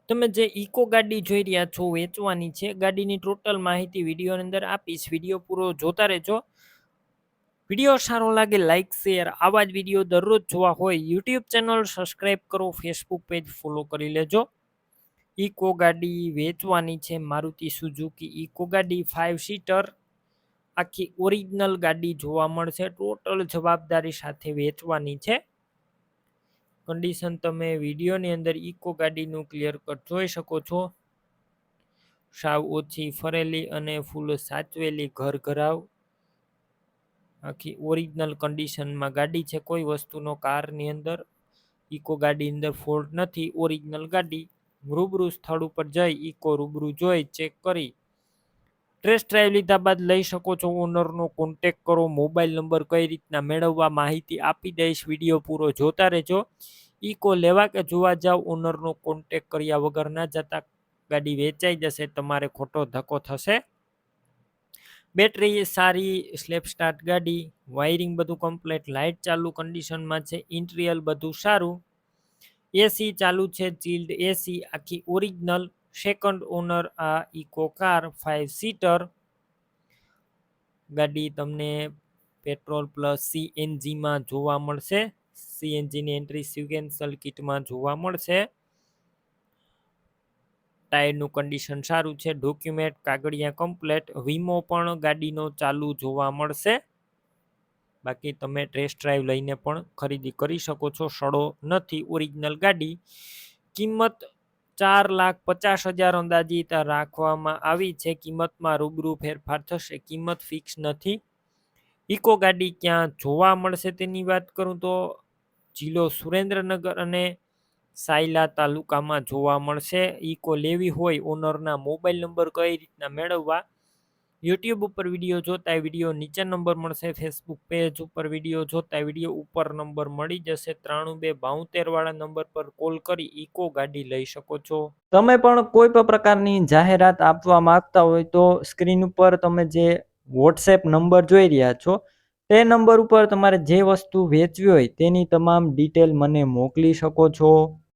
તમે જે ઇકો ગાડી જોઈ રહ્યા છો વેચવાની છે. ગાડીની ટોટલ માહિતી વિડીયોની અંદર આપીશ. વિડીયો પૂરો જોતા રહેજો. વિડીયો સારો લાગે લાઇક શેર આવા જ વિડીયો દરરોજ જોવા હોય યુટ્યુબ ચેનલ સબસ્ક્રાઈબ કરો, ફેસબુક પેજ ફોલો કરી લેજો. ઇકો ગાડી વેચવાની છે. મારુતિ સુઝુકી ઇકો ગાડી 5 સીટર આખી ઓરિજિનલ ગાડી જોવા મળશે. ટોટલ જવાબદારી સાથે વેચવાની છે. કન્ડિશન તમે વિડીયોની અંદર ઇકો ગાડીનું ક્લિયર કટ જોઈ શકો છો. સાવ ઓછી ફરેલી અને ફૂલ સાચવેલી ઘર ઘરાવ આખી ઓરિજિનલ કન્ડિશનમાં ગાડી છે. કોઈ વસ્તુનો કારની અંદર ઇકો ગાડી અંદર ફોલ્ટ નથી. ઓરિજિનલ ગાડી રૂબરૂ સ્થળ ઉપર જઈ ઇકો રૂબરૂ જોઈ ચેક કરી ટેસ્ટ ડ્રાઈવ લીધા બાદ લઈ શકો છો. ઓનરનો કોન્ટેક કરો. મોબાઈલ નંબર કઈ રીતના મેળવવા માહિતી આપી દઈશ. વિડીયો પૂરો જોતા રહેજો. ઇકો લેવા કે જોવા જાવ ઓનરનો કોન્ટેક કર્યા વગર ના જતા. ગાડી વેચાઈ જશે, તમારે ખોટો ધક્કો થશે. બેટરી સારી, સ્લેપ સ્ટાર્ટ ગાડી, વાયરિંગ બધું કમ્પ્લીટ, લાઇટ ચાલુ કન્ડિશનમાં છે. ઇન્ટિરિયર બધું સારું, એસી ચાલુ છે, ચિલ્ડ એસી આખી ઓરિજિનલ. સેકન્ડ ઓનર આ ઇકો કાર 5 સીટર ગાડી તમને પેટ્રોલ પ્લસ સીએનજીમાં જોવા મળશે. સીએનજીની એન્ટ્રી સિક્વેન્શિયલ કિટમાં જોવા મળશે. ટાયરનું કન્ડિશન સારું છે. ડોક્યુમેન્ટ કાગળિયા કમ્પ્લેટ. વીમો પણ ગાડીનો ચાલુ જોવા મળશે. બાકી તમે ટેસ્ટ ડ્રાઈવ લઈને પણ ખરીદી કરી શકો છો. સડો નથી, ઓરિજિનલ ગાડી. કિંમત 4,50,000 અંદાજિત રાખવામાં આવી છે. કિંમતમાં રૂબરૂ ફેરફાર થશે. કિંમત ફિક્સ નથી. ઇકો ગાડી ક્યાં જોવા મળશે તેની વાત કરું તો જિલ્લો સુરેન્દ્રનગર અને સાયલા તાલુકામાં જોવા મળશે. ઇકો લેવી હોય ઓનરના મોબાઈલ નંબર કઈ રીતના મેળવવા, યુટ્યુબ ઉપર વિડીયો જોતા વિડીયો નીચે નંબર મળશે. ફેસબુક પેજ ઉપર વિડીયો જોતા વિડીયો ઉપર નંબર મળી જશે. 9272 વાળા નંબર પર કોલ કરી ઇકો ગાડી લઈ શકો છો. તમે પણ કોઈ પણ પ્રકારની જાહેરાત આપવા માંગતા હોય તો સ્ક્રીન ઉપર તમે જે વોટ્સએપ નંબર જોઈ રહ્યા છો તે નંબર ઉપર તમારે જે વસ્તુ વેચવી હોય તેની તમામ ડિટેલ મને મોકલી શકો છો.